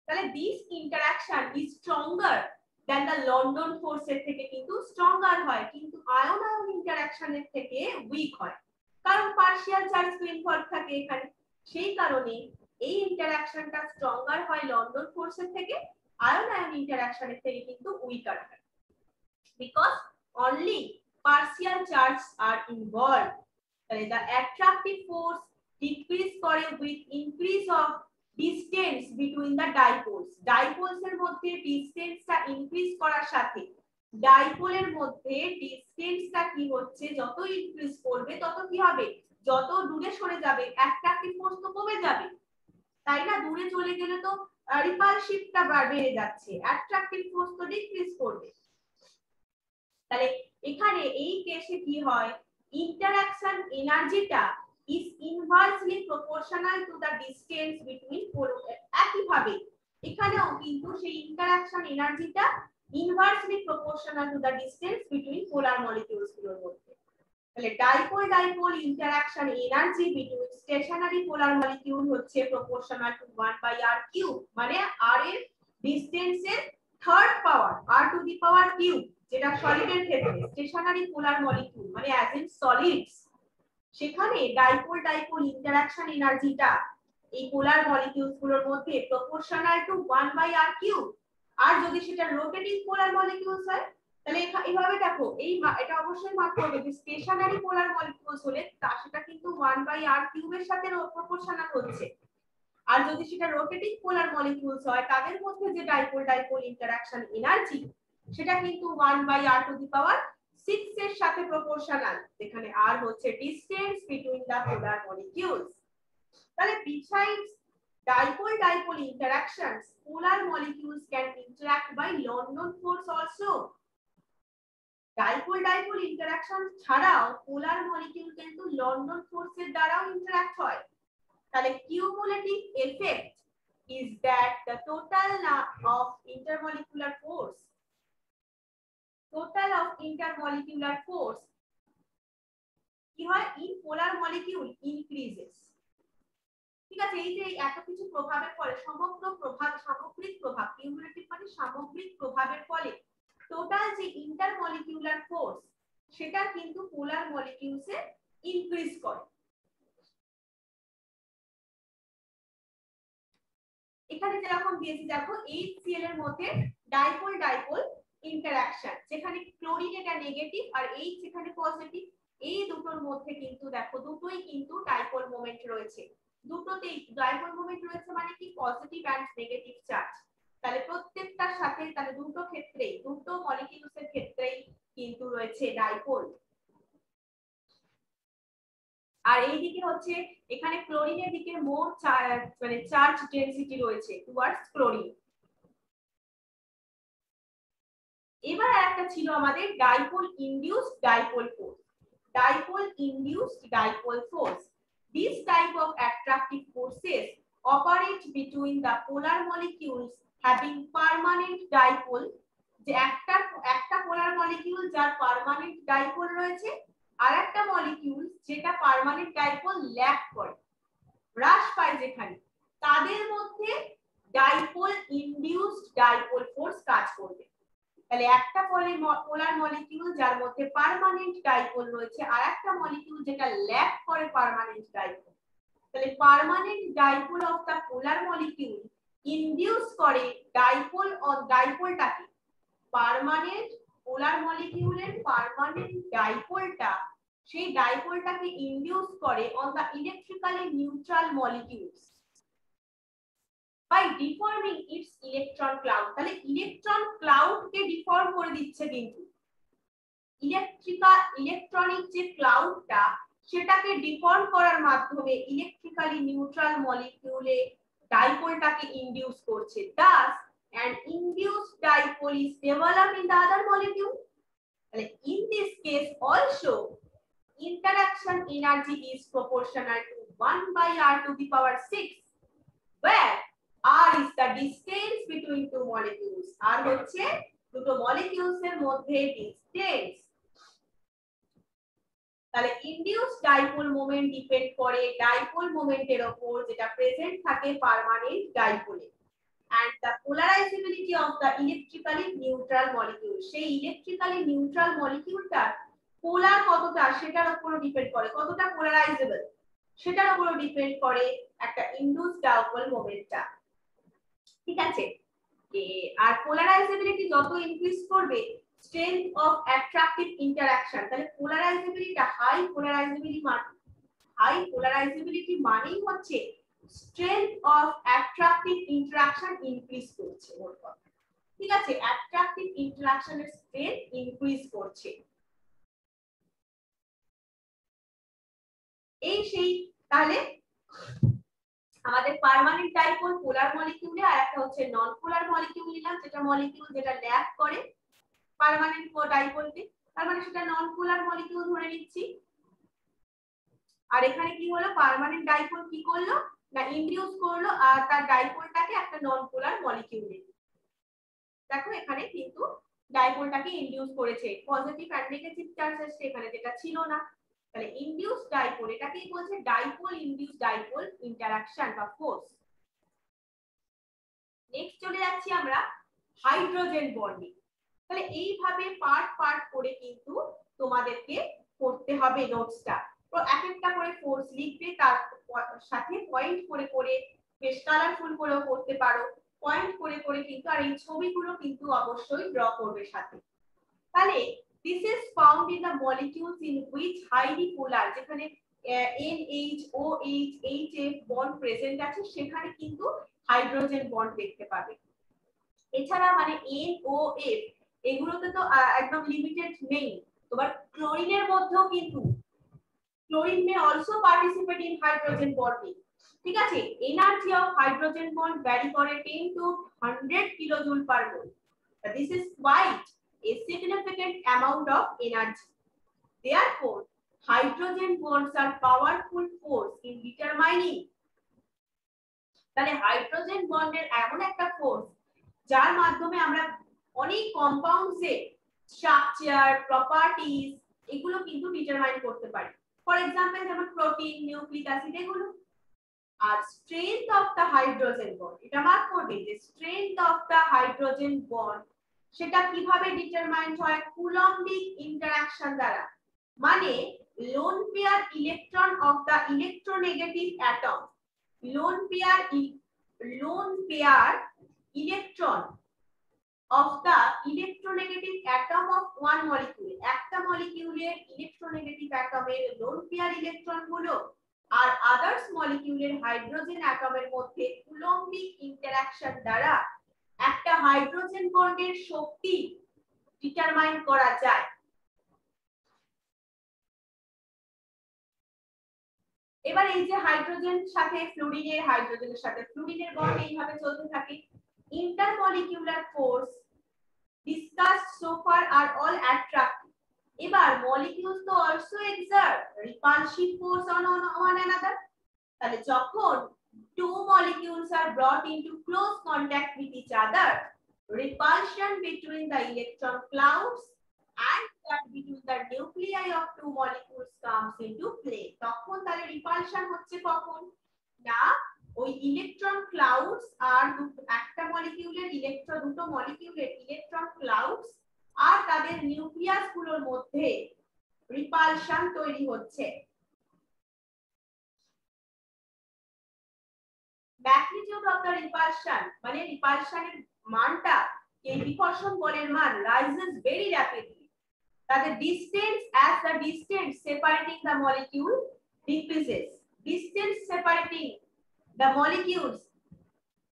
তাহলে this interaction is stronger than the London ফোর্সের থেকে কিন্তু স্ট্রঙ্গার হয়, কিন্তু আয়ন আয়ন ইন্টারঅ্যাকশনের থেকে উইক হয়, কারণ পার্শিয়াল চার্জ তো ইনভলভ থাকে এখানে। সেই কারণে এই ইন্টারঅ্যাকশনটা স্ট্রঙ্গার হয় লন্ডন ফোর্সের থেকে, আয়ন আয়ন ইন্টারঅ্যাকশনের থেকে কিন্তু উইকার হয়, because only partial charge R involved. তাহলে the attractive force decrease করে with increase of distance between the dipoles। dipoles এর মধ্যে ডিসটেন্সটা ইনক্রিজ করার সাথে ডাইপোলের মধ্যে ডিসটেন্সটা কি হচ্ছে, যত ইনক্রিজ করবে তত কি হবে, যত দূরে সরে যাবে অ্যাট্রাকটিভ ফোর্স তো কমে যাবে, তাই না? দূরে চলে গেলে তো রিপালসিভটা বেড়ে যাচ্ছে, অ্যাট্রাকটিভ ফোর্স তো ডিক্রিজ করবে। তাহলে এখানে এই কেসে কি হয়, interaction এনার্জিটা is inversely proportional to the distance between poles। একইভাবে এখানেও কিন্তু সেই interaction এনার্জিটা inversely proportional to the distance between polar molecules গুলোর মধ্যে। তাহলে dipole dipole interaction energy between stationary polar molecule হচ্ছে proportional to 1/r³, মানে r এর ডিসটেন্সের থার্ড পাওয়ার, r⁻³ যেটা সলিডের ক্ষেত্রে, স্টেশনারি পোলার মলিকিউল মানে অ্যাজ ইন সলিডস, সেখানে ডাইপোল ডাইপোল ইন্টারঅ্যাকশন এনার্জিটা এই পোলার মলিকিউলস গুলোর মধ্যে প্রপোর্শনাল টু 1/r³। আর যদি সেটা রোটেটিং পোলার মলিকিউলস হয়, তাহলে এইভাবে দেখো, এই এটা অবশ্যই মার্ক করবে যে স্টেশনারি পোলার মলিকিউলস হলে সেটা কিন্তু 1/r³ এর সাথে প্রপোর্শনাল হচ্ছে, আর যদি সেটা রোটেটিং পোলার মলিকিউলস হয় তাদের মধ্যে যে ডাইপোল ডাইপোল ইন্টারঅ্যাকশন এনার্জি সেটা কিন্তু 1/r⁶ এর সাথে প্রপোর্শনাল, যেখানে r হচ্ছে distance between the polar molecules. তাহলে besides dipole dipole interactions, polar molecules can interact by London force also। dipole dipole interaction ছাড়াও পোলার মলিকিউল কিন্তু লন্ডন ফোর্সের দ্বারাও ইন্টারঅ্যাক্ট হয়। তাহলে cumulative effect is that the total of intermolecular force কি হয় in polar molecule increases. ঠিক আছে, এই যে এত কিছু প্রভাবের ফলে সামগ্রিক প্রভাব কিউমুলেটিভ মানে সামগ্রিক প্রভাবের ফলে টোটাল যে ইন্টারমলিকিউলার ফোর্স সেটা কিন্তু পোলার মলিকিউলসে ইনক্রিজ করে। এখানে যেরকম দিয়েছি দেখো HCl এর মধ্যে ডাইপোল ডাইপোল ইন্টারঅ্যাকশন, যেখানে ক্লোরিন এটা নেগেটিভ আর H এখানে পজিটিভ, এই দুটোর মধ্যে কিন্তু দেখো দুটোই কিন্তু ডাইপোল মোমেন্ট রয়েছে, দুটোতেই ডাইপোল মোমেন্ট রয়েছে মানে কি পজিটিভ এন্ড নেগেটিভ চার্জ। তাহলে প্রত্যেকটার সাথে তাহলে দুটো ক্ষেত্রেই দুটো মলিকিউলসের ক্ষেত্রেই কিন্তু রয়েছে ডাইপোল। আর এইদিকে হচ্ছে এখানে ক্লোরিনের দিকে মোর মানে চার্জ ডেনসিটি রয়েছে টুয়ার্ডস ক্লোরিন। এবার একটা ছিল আমাদের dipole induced dipole force. Dipole induced dipole force. This type of attractive forces operate between the polar molecules having permanent dipole. যে একটা পোলার মলিকিউল যার পার্মানেন্ট ডাইপোল রয়েছে আর একটা মলিকিউল যেটা পার্মানেন্ট ডাইপোল ল্যাক করে, হ্রাস পায় যেখানে, তাদের মধ্যে ডাইপোল ইনডিউসড ডাইপোল ফোর্স কাজ করবে। তাহলে একটা পোলার মলিকিউল যার মধ্যে পার্মানেন্ট ডাইপোল রয়েছে আর একটা মলিকিউল যেটা ল্যাক করে পার্মানেন্ট ডাইপোল, তাহলে permanent dipole of the polar molecule induce করে ডাইপোলটাকে, পার্মানেন্ট পোলার মলিকিউলের পার্মানেন্ট ডাইপোলটা সেই ডাইপোলটাকে ইনডিউস করে on the electrically neutral molecules by deforming its electron cloud. তাহলে ইলেকট্রন ক্লাউড কে ডিফর্ম করে দিচ্ছে, কিন্তু ইলেকট্রনিক যে ক্লাউডটা সেটাকে ডিফর্ম করার মাধ্যমে ইলেকট্রিক্যালি নিউট্রাল মলিকিউলে ডাইপোলটাকে ইনডিউস করছে। Thus an induced dipole is developed in the other molecule. তাহলে in this case also interaction energy is proportional to 1/r⁶, where R is the distance between two molecules. R হচ্ছে দুটো molecules এর মধ্যে distance. তাহলে induced dipole moment depend করে dipole মোমেন্টের উপর যেটা প্রেজেন্ট থাকে পার্মানেন্ট ডাইপোলে, and the polarizability of the electrically neutral molecule. সেই ইলেকট্রিক্যালি নিউট্রাল মলিকিউলটা পোলার কতটা সেটার উপর ডিপেন্ড করে, কতটা পোলারাইজেবল সেটার উপর ডিপেন্ড করে একটা ইনডিউসড ডাইপোল মোমেন্টটা। ঠিক আছে, আর পোলারাইজেবিলিটি যত ইনক্রিজ করবে স্ট্রেংথ অফ অ্যাট্রাকটিভ ইন্টারঅ্যাকশন, তাহলে পোলারাইজেবিলিটিটা হাই পোলারাইজেবিলিটি মানেই হচ্ছে strength of attractive interaction increase করছে মোট কথা। ঠিক আছে, অ্যাট্রাকটিভ ইন্টারঅ্যাকশনের স্ট্রেংথ ইনক্রিজ করছে। এই সেই তাহলে আমাদের পার্মানেন্ট ডাইপোল পোলার মলিকিউলে আর একটা হচ্ছে নন পোলার মলিকিউল নিলাম, যেটা মলিকিউল যেটা ল্যাক করে পার্মানেন্ট ডাইপোলকে, তার মানে সেটা নন পোলার মলিকিউল ধরে নিচ্ছি। আর এখানে কি হলো, পার্মানেন্ট ডাইপোল কি করলো না ইনডিউস করলো আর তার ডাইপোলটাকে একটা নন পোলার মলিকিউলে, দেখো এখানে কিন্তু ডাইপোলটাকে ইনডিউস করেছে, পজিটিভ এন্ড নেগেটিভ চার্জ আসছে এখানে যেটা ছিল না। তাহলে ইনডিউসড ডাইপোল এটাকেই বলছে ডাইপোল ইনডিউসড ডাইপোল ইন্টারঅ্যাকশন বা ফোর্স। নেক্সট চলে যাচ্ছি আমরা হাইড্রোজেন বন্ডিং। তাহলে এইভাবে পার্ট করে কিন্তু তোমাদেরকে করতে হবে নোটসটা, তো এক একটা করে ফোর্স লিখবে, তার সাথে পয়েন্ট করে বেশ কালারফুল করেও করতে পারো, পয়েন্ট করে কিন্তু, আর এই ছবিগুলো কিন্তু অবশ্যই ড্র করবে সাথে। তাহলে this is found in the molecules in which highly polar, যেখানে NH OH HF bond present আছে সেখানে কিন্তু হাইড্রোজেন বন্ড দেখতে পাবে। এছাড়া মানে NOF এগুলোতে তো একদম লিমিটেড নেই, তোমার ক্লোরিনের মধ্যেও কিন্তু chlorine may also participate in hydrogen bonding. ঠিক আছে, energy of hydrogen bond vary করে 10 to 100 kilojoule per mole. This is quite a significant amount of energy. Therefore, hydrogen bonds are powerful force in determining তাহলে hydrogen বন্ডের এমন একটা force যার মাধ্যমে আমরা অনেক কম্পাউন্ডস এর স্ট্রাকচার, প্রপার্টিজ এগুলো কিন্তু ডিটারমাইন করতে পারি। ফর এক্সাম্পল যেমন প্রোটিন, নিউক্লিক অ্যাসিড এগুলো। আর strength of the hydrogen bond, এটা মার্ক করবে যে strength of the hydrogen bond সেটা কিভাবে ডিটারমাইন্ড হয়? কুলম্বিক ইন্টারঅ্যাকশন দ্বারা। মানে lone pair electron of the electronegative atom, lone pair electron of the electronegative atom of one molecule, একটা মলিকিউলের ইলেকট্রোনেগেটিভ অ্যাটমের লোন পেয়ার ইলেকট্রন গুলো আর আদার্স মলিকিউলের হাইড্রোজেন অ্যাটমের মধ্যে কুলম্বিক ইন্টারঅ্যাকশন দ্বারা একটা হাইড্রোজেন বন্ডের শক্তি ডিটারমাইন করা যায়। এবার এই যে হাইড্রোজেন সাথে ফ্লুরিনের, হাইড্রোজেনের সাথে ফ্লুরিনের বন্ড এইভাবে চলতে থাকে। ইন্টারমলিকিউলার force discussed so far are all attractive. এবার molecules তো also exert repulsive force on one another. তাহলে যখন two molecules are brought into close contact with each other, repulsion between the electron clouds and that between the nuclei of two molecules comes into play. তখন তাহলে repulsion হচ্ছে কখন? না ওই electron clouds are একটা মলিকিউলের দুটো মলিকিউলের ইলেকট্রন ক্লাউডস আর তাদের nucleus গুলোর মধ্যে রিপালশন তৈরি হচ্ছে। ম্যাগনিটিউড অফ দা রিপালশন মানে রিপালশনের মানটা, এই বিকর্ষণ বলের মান রাইজেস ভেরি র‍্যাপিডলি। তাদের distance as the distance separating the molecule decreases, distance separating the molecules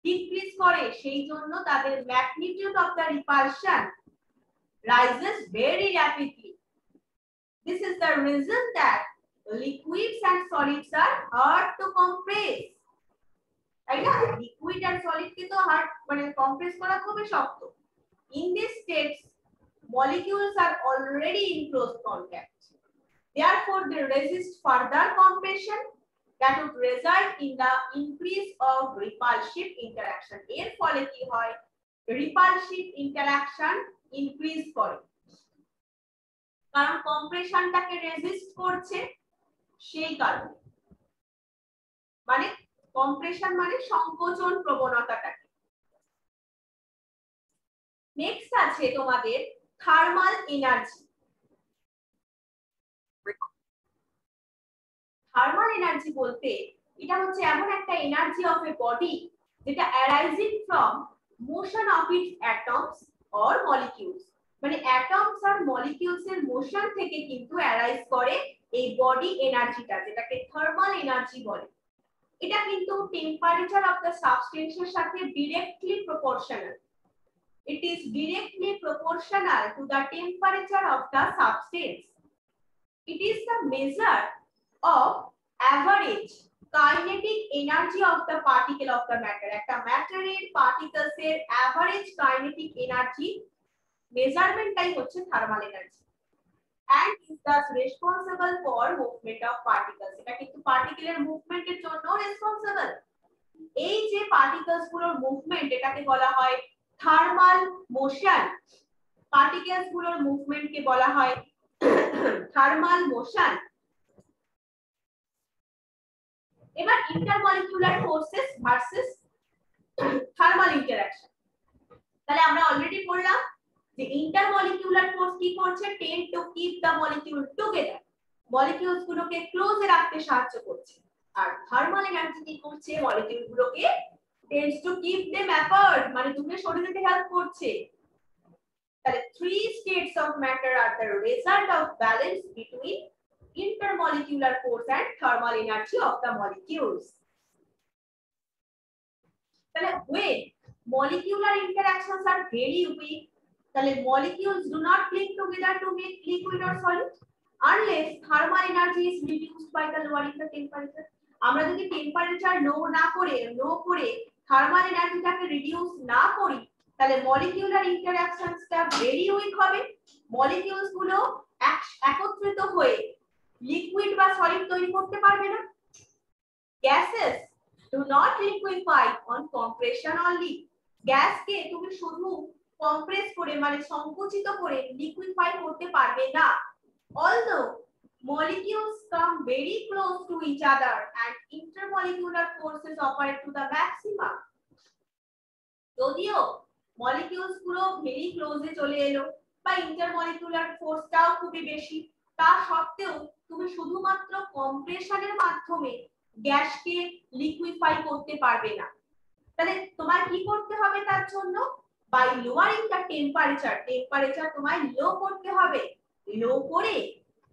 decrease করে, সেই জন্য তাদের magnitude of the repulsion rises very rapidly. This is the reason that liquids and solids are hard to compress. তাই না? Liquid আর solid কে তো hard মানে compress করা খুবই শক্ত। In these states molecules are already in close contact, therefore they resist further compression that would result in the increase of repulsive interaction. এর ফলে কি হয়? repulsive interaction increase করে, কারণ কম্প্রেশনটাকে রেজিস্ট করছে সেই কারণে। মানে কম্প্রেশন মানে সংকোচন প্রবণতাটাকে। নেক্সট আছে তোমাদের থার্মাল এনার্জি। থার্মাল এনার্জি বলতে এটা হচ্ছে এমন একটা এনার্জি অফ এ বডি যেটা arising from motion of its atoms or molecules. মানে অ্যাটমস আর মলিকিউলস এর মোশন থেকে কিন্তু অ্যারাইজ করে এই বডি এনার্জিটা, যেটাকে থার্মাল এনার্জি বলে। এটা কিন্তু টেম্পারেচার অফ দ্য সাবস্টেন্সের সাথে directly proportional. It is directly proportional to the temperature of the substance. It is the measure of average kinetic energy of the particle of the matter. একটা ম্যাটারের particles এর average kinetic energy মেজারমেন্টটাই হচ্ছে thermal energy, and is thus responsible for movement of particles. এটা কিন্তু পার্টিকেলের মুভমেন্টের জন্য responsible. এই যে particles গুলোর movement এটাকে বলা হয় থার্মাল মোশন। পার্টিকেলস গুলোর মুভমেন্টকে বলা হয় থার্মাল মোশন। এবার ইন্টারমলিকিউলার ফোর্সেস ভার্সেস থার্মাল ইন্টারঅ্যাকশন। তাহলে আমরা অলরেডি পড়লাম যে ইন্টারমলিকিউলার ফোর্স কি করছে? Tend to keep the molecule together, molecules গুলোকে ক্লোজে রাখতে সাহায্য করছে। আর থার্মাল এনার্জি কি করছে? মলিকিউল গুলোকে tends to keep them apart, মানে দূরে সরে যেতে হেল্প করছে। তাহলে three states of matter are the result of balance between intermolecular force and thermal energy of the molecules. তাহলে when molecular interactions are very weak, তাহলে molecules do not cling together to make liquid or solid unless thermal energy is reduced by the lowering the temperature. আমরা যদি temperature লো করে thermal এনার্জিটাকে reduce না করি, তাহলে molecular ইন্টারঅ্যাকশনসটা very weak হবে। Molecules গুলো একত্রিত হয়ে লিকুইড বা সলিড তৈরি করতে পারবে না। Gases do not liquefy on compression only. গ্যাসকে তুমি শুধু কম্প্রেস করে মানে সংকুচিত করে লিকুইফাই করতে পারবে না। Although molecules come very close to each other and intermolecular forces operate to the maximum. যদিও মলিকিউলস গুলো ভেরি ক্লোজে চলে এলো বা ইন্টারমলিকুলার ফোর্সটাও খুবই বেশি, তা সত্ত্বেও তুমি শুধুমাত্র কম্প্রেশনের মাধ্যমে গ্যাসকে লিকুইফাই করতে পারবে না। তাহলে তোমার কি করতে হবে তার জন্য? বাই লোয়ারিং দ্য টেম্পারেচার তোমায় লো করতে হবে। লো করে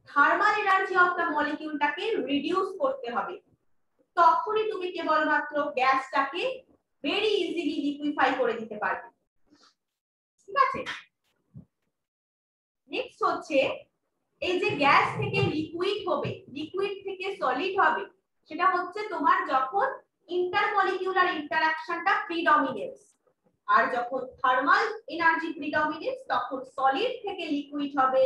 থার্মাল এনার্জি অফ দ্য মলিকিউলটাকে রিডিউস করতে হবে। তখনই তুমি কেবলমাত্র গ্যাসটাকে ভেরি ইজিলি লিকুইফাই করে দিতে পারবে। ঠিক আছে, নেক্সট হচ্ছে এই যে গ্যাস থেকে লিকুইড হবে, লিকুইড থেকে সলিড হবে, সেটা হচ্ছে তোমার যখন ইন্টারমলিকিউলার ইন্টারঅ্যাকশনটা প্রিডমিনেন্স, আর যখন থার্মাল এনার্জি প্রিডমিনেন্স তখন সলিড থেকে লিকুইড হবে,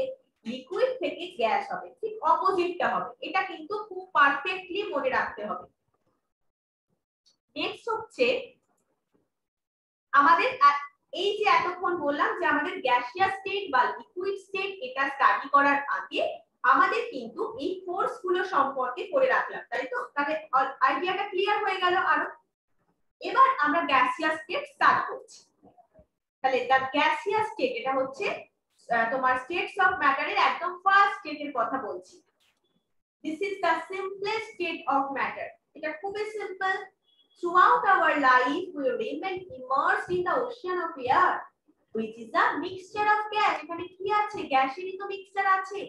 লিকুইড থেকে গ্যাস হবে, ঠিক অপোজিটটা হবে। এটা কিন্তু খুব পারফেক্টলি মনে রাখতে হবে। নেক্সট হচ্ছে আমাদের এই যে এতক্ষণ বললাম যে আমাদের গ্যাসিয়াস স্টেট বা লিকুইড স্টেট এটা স্টাডি করার আগে আমাদের কিন্তু এই ফোর্স গুলো সম্পর্কে পড়ে রাখলাম, তাই তো? তাহলে আইডিয়াটা ক্লিয়ার হয়ে গেল আরো। এবার আমরা গ্যাসিয়াস স্টেট স্টার্ট করছি। তাহলে দ্য গ্যাসিয়াস স্টেট এটা হচ্ছে তোমার স্টেটস অফ ম্যাটারের একদম ফার্স্ট স্টেটের কথা বলছি। This is the simplest state of matter. এটা খুবই simple. Throughout our life, we remain immersed in the ocean of air, which is a mixture of gas. এখানে কি আছে? গ্যাসেরই তো মিক্সচার আছে।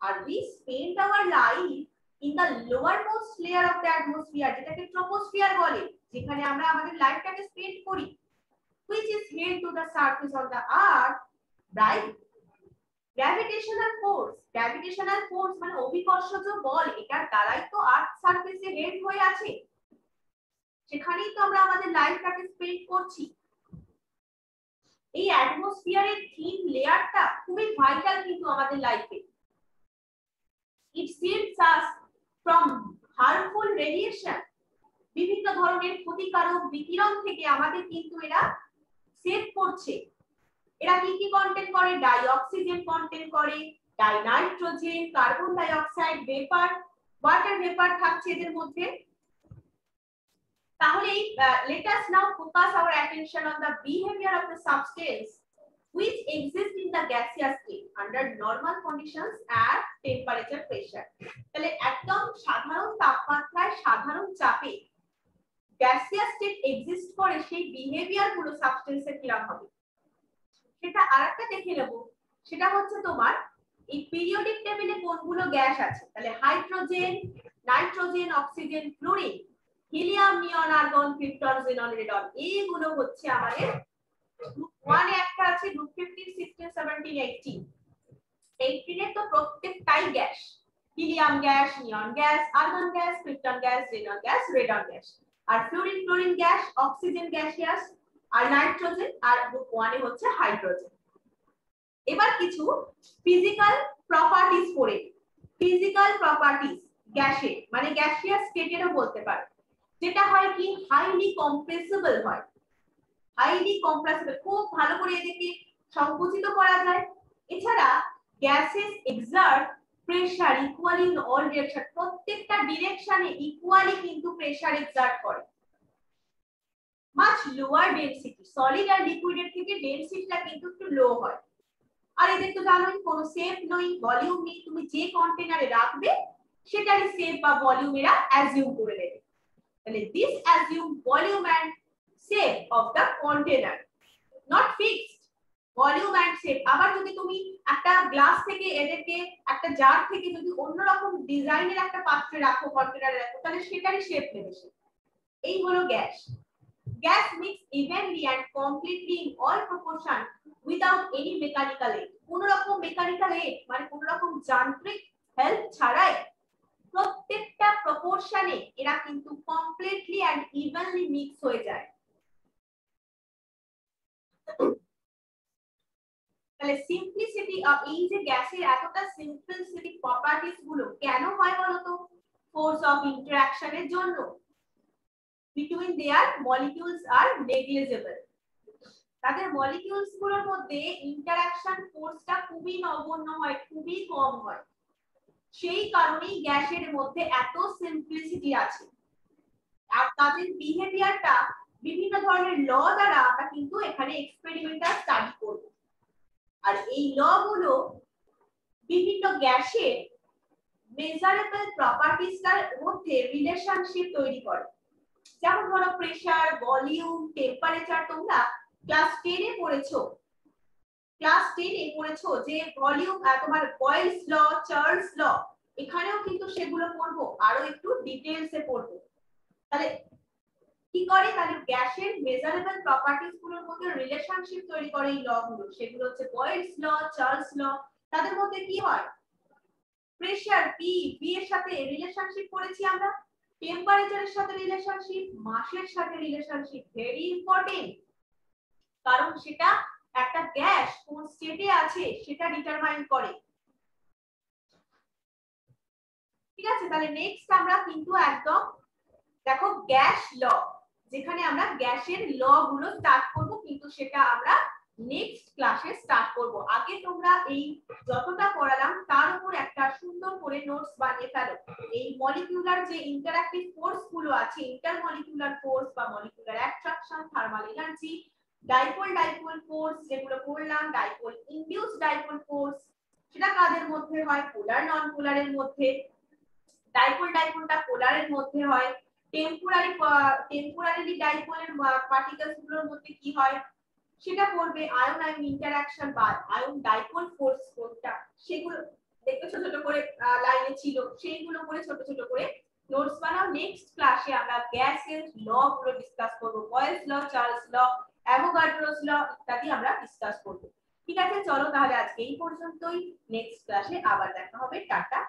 আর we spend our life in the lowermost layer of the atmosphere, যেটাকে troposphere বলে, যেখানে আমরা আমাদের লাইফটাকে স্পেন্ড করি, which is held to the surface of the earth by gravitational force. Gravitational force মানে অভিকর্ষজ বল, এটার দ্বারাই তো আর্থ সারফেসে হেড হয়ে আছে, সেখানেই তো আমরা আমাদের লাইফটাকে স্পেন্ড করছি। এই অ্যাটমসফিয়ারের থিন লেয়ারটা খুবই ভাইটাল কিন্তু আমাদের লাইফে। ইট shields us from harmful radiation, বিভিন্ন ধরনের ক্ষতিকারক বিকিরণ থেকে আমাদের কিন্তু এরা সেভ করছে। এরা কি কি কন্টেন্ট করে? ডাই অক্সিজেন কন্টেন্ট করে, die nitrogen, carbon die oxide vapour, water vapour থাকছে এদের মধ্যে। তাহলে let us now focus our attention on the behavior of the substance which exist in the gaseous state under normal conditions at temperature pressure. তাহলে একদম সাধারণ তাপমাত্রায় সাধারণ চাপে gaseous state exist করে, সেই বিহেভিয়ার গুলো সাবস্টেন্সের কিরকম হবে সেটা আরেকটা দেখে নেব। সেটা হচ্ছে তোমার এই পিরিয়ডিক টেবিলে কোনগুলো গ্যাস আছে। তাহলে hydrogen, nitrogen, oxygen, fluorine, helium, neon, argon, krypton, xenon, radon, এইগুলো হচ্ছে আমাদের গ্রুপ 1 এ একটা আছে, গ্রুপ 15, 16, 17, 18। 18 এর তো প্রত্যেকটাই gas, helium gas, neon gas, argon gas, krypton gas, xenon gas, radon gas. আর fluorine, chlorine gas, oxygen gaseous, আর নাইট্রোজেন, আর গ্রুপ 1 এ হচ্ছে হাইড্রোজেন। এবার কিছু ফিজিক্যাল প্রপার্টিজ পড়ে। ফিজিক্যাল প্রপার্টিজ গ্যাসের মানে গ্যাসিয়াস স্টেটেরও বলতে পারে, যেটা হয় কি হাইলি কম্প্রেসিবল হয়। হাইলি কম্প্রেসিবল, খুব ভালো করে এদেরকে সংকুচিত করা যায়। এছাড়া gases exert pressure equally in all direction, প্রত্যেকটা ডিরেকশনে ইকুয়ালি কিন্তু প্রেসার এক্সার্ট করে। মাচ লোয়ার ডেনসিটি, সলিড আর লিকুইডের থেকে ডেনসিটিটা কিন্তু একটু লো হয়। আর এদের তো জানোই কোনো শেপ নই, ভলিউম নেই, তুমি যে কন্টেনারে রাখবে সেটারই শেপ বা ভলিউম এরা অ্যাজিউম করে নেবে। তাহলে this assume volume and shape of the container, not fixed volume and shape। আবার যদি তুমি একটা গ্লাস থেকে এদেরকে একটা জার থেকে যদি অন্যরকম ডিজাইনের একটা পাত্রে রাখো, কন্টেনারে রাখো, তাহলে সেটারই শেপ নেবে সে। এই হলো gas. Gas mix evenly and completely in all proportion without any mechanical aid, কোনো রকম মেকানিক্যাল এড মানে কোনো রকম যান্ত্রিক হেল্প ছাড়াই প্রত্যেকটা প্রপোর্শনে এরা কিন্তু কমপ্লিটলি এন্ড ইভেনলি মিক্স হয়ে যায়। তাহলে সিম্পলিসিটি অফ এই যে গ্যাসের এতটা সিম্পলিসিটি প্রপার্টিজ গুলো কেন হয় বলতো? ফোর্স অফ ইন্টারঅ্যাকশনের জন্য। between their molecules are negligible. তাদের মলিকিউলস গুলোর মধ্যে ইন্টারঅ্যাকশন ফোর্সটা খুবই নগণ্য হয়, খুবই কম হয়। সেই কারণেই গ্যাসের মধ্যে এত সিম্পলিসিটি আছে। আর তাদের বিহেভিয়ারটা বিভিন্ন ধরনের ল দ্বারা আমরা কিন্তু এখানে এক্সপেরিমেন্টাল স্টাডি করব। আর এই ল গুলো বিভিন্ন গ্যাসের মেজারেবল প্রপার্টিজটার মধ্যে রিলেশনশিপ তৈরি করে। যেমন ধরো প্রেসার, ভলিউম, টেম্পারেচার। তোমরা ক্লাস 10 এ পড়েছো, যে ভলিউম তোমার বয়েলস ল, চার্লস ল, এখানেও কিন্তু সেগুলো পড়বো, আরো একটু ডিটেইলসে পড়বো। তাহলে কি করে, তাহলে গ্যাসের মেজারেবল প্রপার্টিজ গুলোর মধ্যে রিলেশনশিপ তৈরি করে এই ল গুলো, সেগুলো হচ্ছে বয়েলস ল, চার্লস ল। তাদের মধ্যে কি হয়, প্রেসার পি এর সাথে রিলেশনশিপ করেছি আমরা, টেম্পারেচারের সাথে রিলেশনশিপ, মাসের সাথে রিলেশনশিপ। ভেরি ইম্পর্টেন্ট, কারণ সেটা একটা গ্যাস কোন স্টেটে আছে সেটা ডিটারমাইন করে। ঠিক আছে, তাহলে নেক্সট আমরা কিন্তু একদম দেখো গ্যাস ল, যেখানে আমরা গ্যাসের ল গুলো স্টার্ট করব, কিন্তু সেটা আমরা নেক্সট ক্লাসে স্টার্ট করব। আগে তোমরা এই যতটা পড়ালাম তার উপর একটা সুন্দর করে নোটস বানিয়ে ফেলো। এই মলিকিউলার যে ইন্টারঅ্যাকটিভ ফোর্স গুলো আছে, ইন্টারমলিকিউলার ফোর্স বা molecular attraction, thermal energy, dipole force যেগুলো পড়লাম, ডাইপোল ইনডিউসড ডাইপোল ফোর্স, সেটা কাদের মধ্যে হয়, পোলার নন পোলারের মধ্যে। ডাইপোলটা পোলারের মধ্যে হয়। টেম্পোরারি ডাইপোলের পার্টিকেলস গুলোর মধ্যে কি হয় সেটা পড়বে। আয়ন আয়ন ইন্টারঅ্যাকশন বা আয়ন ডাইপোল ফোর্স কোনটা, সেগুলো দেখবে ছোট ছোট করে লাইনে ছিল, সেইগুলো করে ছোট ছোট করে নোটস বানাও। নেক্সট ক্লাসে আমরা গ্যাসের ল গুলো ডিসকাস করব, বয়েলস ল, চার্লস ল, অ্যাভোগাড্রোস ল ইত্যাদি আমরা ডিসকাস করব। ঠিক আছে, চলো তাহলে আজকে এই পর্যন্তই। নেক্সট ক্লাসে আবার দেখা হবে। টাটা।